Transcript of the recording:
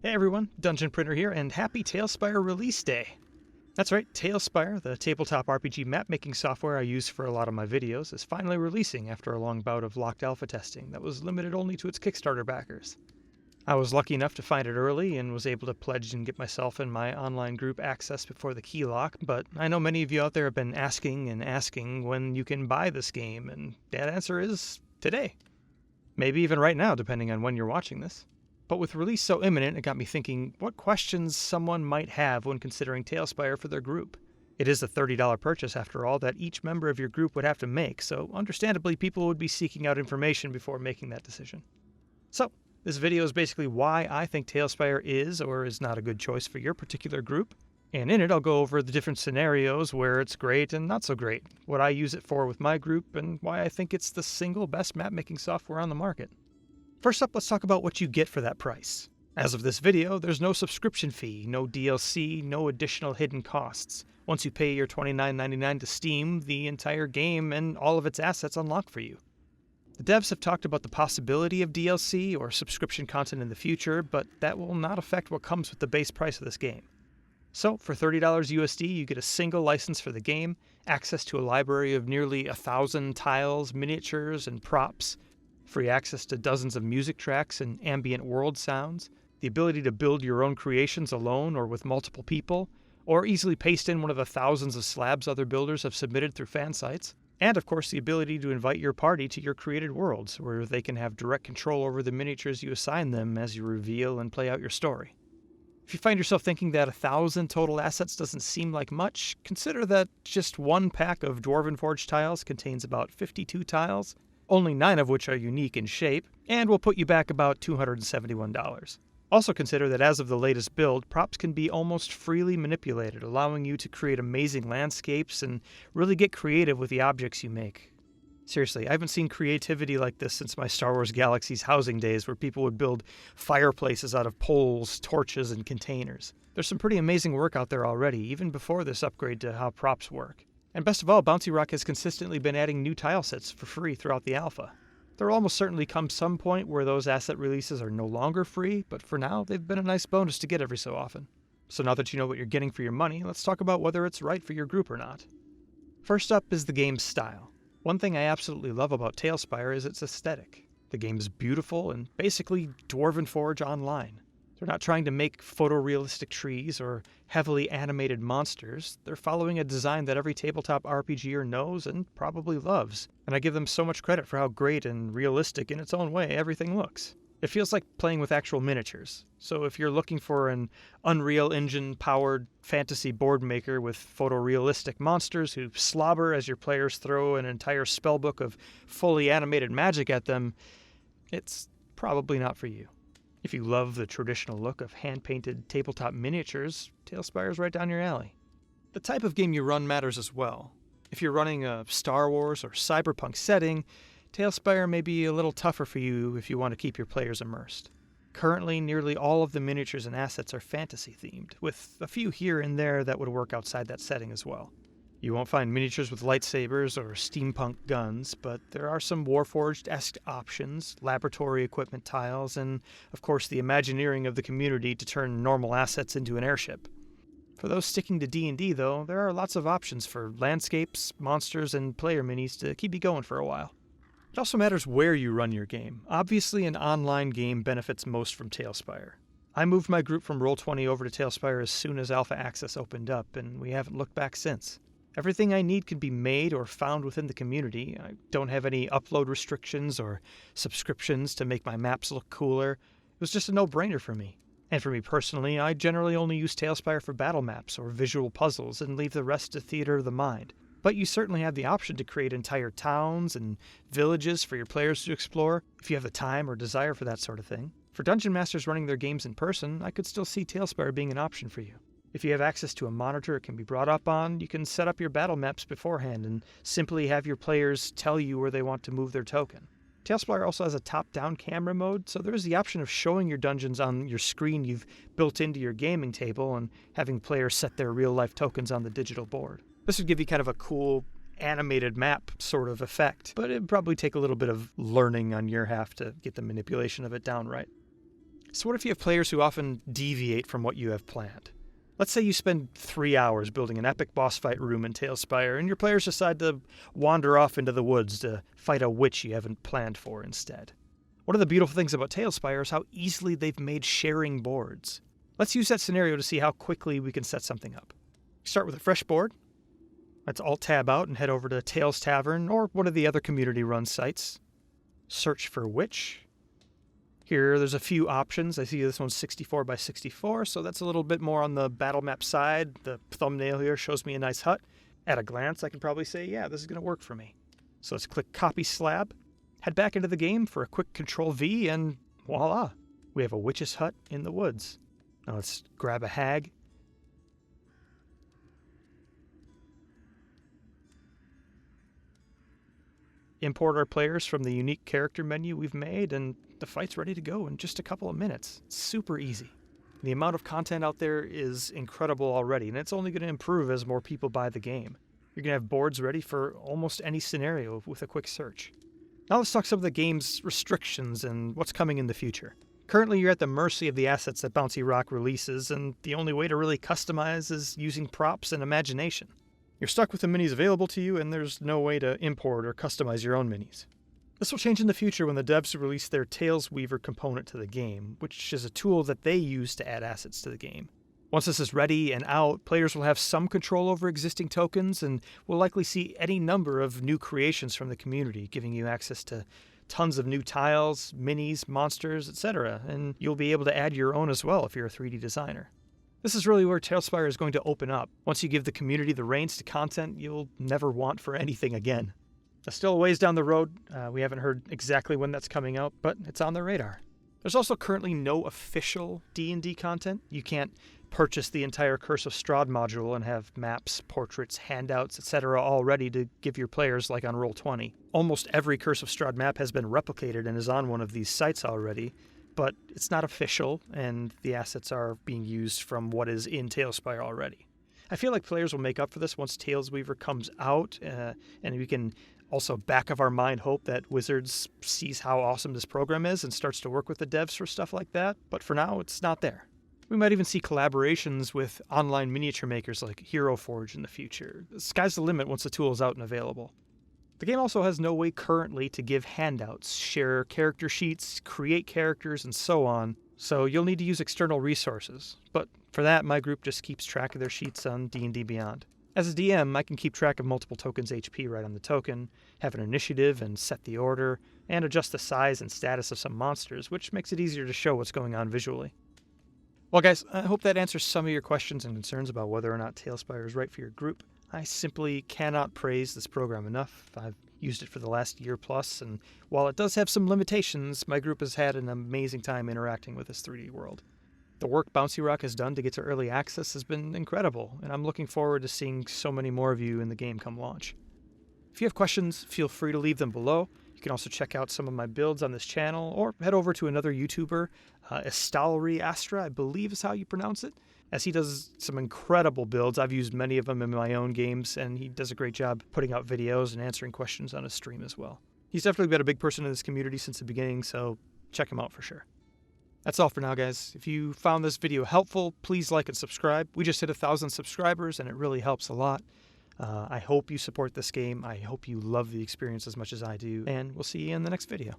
Hey everyone, Dungeon Printer here, and happy TaleSpire release day! That's right, TaleSpire, the tabletop RPG map-making software I use for a lot of my videos, is finally releasing after a long bout of locked alpha testing that was limited only to its Kickstarter backers. I was lucky enough to find it early and was able to pledge and get myself and my online group access before the key lock, but I know many of you out there have been asking and asking when you can buy this game, and that answer is today. Maybe even right now, depending on when you're watching this. But with release so imminent, it got me thinking what questions someone might have when considering TaleSpire for their group. It is a $30 purchase, after all, that each member of your group would have to make, so understandably people would be seeking out information before making that decision. So, this video is basically why I think TaleSpire is or is not a good choice for your particular group, and in it I'll go over the different scenarios where it's great and not so great, what I use it for with my group, and why I think it's the single best map-making software on the market. First up, let's talk about what you get for that price. As of this video, there's no subscription fee, no DLC, no additional hidden costs. Once you pay your $29.99 to Steam, the entire game and all of its assets unlock for you. The devs have talked about the possibility of DLC or subscription content in the future, but that will not affect what comes with the base price of this game. So, for $30 USD, you get a single license for the game, access to a library of nearly 1,000 tiles, miniatures, and props, free access to dozens of music tracks and ambient world sounds, the ability to build your own creations alone or with multiple people, or easily paste in one of the thousands of slabs other builders have submitted through fan sites, and of course the ability to invite your party to your created worlds, where they can have direct control over the miniatures you assign them as you reveal and play out your story. If you find yourself thinking that 1,000 total assets doesn't seem like much, consider that just one pack of Dwarven Forge tiles contains about 52 tiles, only 9 of which are unique in shape, and will put you back about $271. Also consider that as of the latest build, props can be almost freely manipulated, allowing you to create amazing landscapes and really get creative with the objects you make. Seriously, I haven't seen creativity like this since my Star Wars Galaxies housing days, where people would build fireplaces out of poles, torches, and containers. There's some pretty amazing work out there already, even before this upgrade to how props work. And best of all, Bouncy Rock has consistently been adding new tile sets for free throughout the alpha. There will almost certainly come some point where those asset releases are no longer free, but for now, they've been a nice bonus to get every so often. So now that you know what you're getting for your money, let's talk about whether it's right for your group or not. First up is the game's style. One thing I absolutely love about TaleSpire is its aesthetic. The game's beautiful and basically Dwarven Forge online. They're not trying to make photorealistic trees or heavily animated monsters. They're following a design that every tabletop RPGer knows and probably loves, and I give them so much credit for how great and realistic in its own way everything looks. It feels like playing with actual miniatures, so if you're looking for an Unreal Engine-powered fantasy board maker with photorealistic monsters who slobber as your players throw an entire spellbook of fully animated magic at them, it's probably not for you. If you love the traditional look of hand-painted tabletop miniatures, TaleSpire is right down your alley. The type of game you run matters as well. If you're running a Star Wars or cyberpunk setting, TaleSpire may be a little tougher for you if you want to keep your players immersed. Currently, nearly all of the miniatures and assets are fantasy-themed, with a few here and there that would work outside that setting as well. You won't find miniatures with lightsabers or steampunk guns, but there are some Warforged-esque options, laboratory equipment tiles, and, of course, the Imagineering of the community to turn normal assets into an airship. For those sticking to D&D, though, there are lots of options for landscapes, monsters, and player minis to keep you going for a while. It also matters where you run your game. Obviously, an online game benefits most from TaleSpire. I moved my group from Roll20 over to TaleSpire as soon as Alpha Access opened up, and we haven't looked back since. Everything I need can be made or found within the community. I don't have any upload restrictions or subscriptions to make my maps look cooler. It was just a no-brainer for me. And for me personally, I generally only use TaleSpire for battle maps or visual puzzles and leave the rest to theater of the mind. But you certainly have the option to create entire towns and villages for your players to explore, if you have the time or desire for that sort of thing. For dungeon masters running their games in person, I could still see TaleSpire being an option for you. If you have access to a monitor it can be brought up on, you can set up your battle maps beforehand and simply have your players tell you where they want to move their token. TaleSpire also has a top-down camera mode, so there is the option of showing your dungeons on your screen you've built into your gaming table and having players set their real-life tokens on the digital board. This would give you kind of a cool animated map sort of effect, but it'd probably take a little bit of learning on your half to get the manipulation of it down right. So what if you have players who often deviate from what you have planned? Let's say you spend 3 hours building an epic boss fight room in TaleSpire, and your players decide to wander off into the woods to fight a witch you haven't planned for instead. One of the beautiful things about TaleSpire is how easily they've made sharing boards. Let's use that scenario to see how quickly we can set something up. Start with a fresh board. Let's Alt-Tab out and head over to Tales Tavern or one of the other community-run sites. Search for witch. Here, there's a few options. I see this one's 64 by 64, so that's a little bit more on the battle map side. The thumbnail here shows me a nice hut. At a glance, I can probably say, yeah, this is going to work for me. So let's click Copy Slab, head back into the game for a quick Control-V, and voila, we have a witch's hut in the woods. Now let's grab a hag. Import our players from the unique character menu we've made, and the fight's ready to go in just a couple of minutes. It's super easy. The amount of content out there is incredible already, and it's only going to improve as more people buy the game. You're going to have boards ready for almost any scenario with a quick search. Now let's talk some of the game's restrictions and what's coming in the future. Currently, you're at the mercy of the assets that Bouncy Rock releases, and the only way to really customize is using props and imagination. You're stuck with the minis available to you, and there's no way to import or customize your own minis. This will change in the future when the devs release their Tales Weaver component to the game, which is a tool that they use to add assets to the game. Once this is ready and out, players will have some control over existing tokens and will likely see any number of new creations from the community, giving you access to tons of new tiles, minis, monsters, etc., and you'll be able to add your own as well if you're a 3D designer. This is really where TaleSpire is going to open up. Once you give the community the reins to content, you'll never want for anything again. That's still a ways down the road. We haven't heard exactly when that's coming out, but it's on the radar. There's also currently no official D&D content. You can't purchase the entire Curse of Strahd module and have maps, portraits, handouts, etc. all ready to give your players like on Roll20. Almost every Curse of Strahd map has been replicated and is on one of these sites already, but it's not official, and the assets are being used from what is in TaleSpire already. I feel like players will make up for this once Tales Weaver comes out, and we can also back of our mind hope that Wizards sees how awesome this program is and starts to work with the devs for stuff like that, but for now, it's not there. We might even see collaborations with online miniature makers like Hero Forge in the future. The sky's the limit once the tool is out and available. The game also has no way currently to give handouts, share character sheets, create characters, and so on, so you'll need to use external resources. But for that, my group just keeps track of their sheets on D&D Beyond. As a DM, I can keep track of multiple tokens' HP right on the token, have an initiative and set the order, and adjust the size and status of some monsters, which makes it easier to show what's going on visually. Well guys, I hope that answers some of your questions and concerns about whether or not TaleSpire is right for your group. I simply cannot praise this program enough. I've used it for the last year plus, and while it does have some limitations, my group has had an amazing time interacting with this 3D world. The work Bouncy Rock has done to get to early access has been incredible, and I'm looking forward to seeing so many more of you in the game come launch. If you have questions, feel free to leave them below. You can also check out some of my builds on this channel, or head over to another YouTuber, Estalry Astra, I believe is how you pronounce it, as he does some incredible builds. I've used many of them in my own games, and he does a great job putting out videos and answering questions on his stream as well. He's definitely been a big person in this community since the beginning, so check him out for sure. That's all for now, guys. If you found this video helpful, please like and subscribe. We just hit 1,000 subscribers, and it really helps a lot. I hope you support this game. I hope you love the experience as much as I do, and we'll see you in the next video.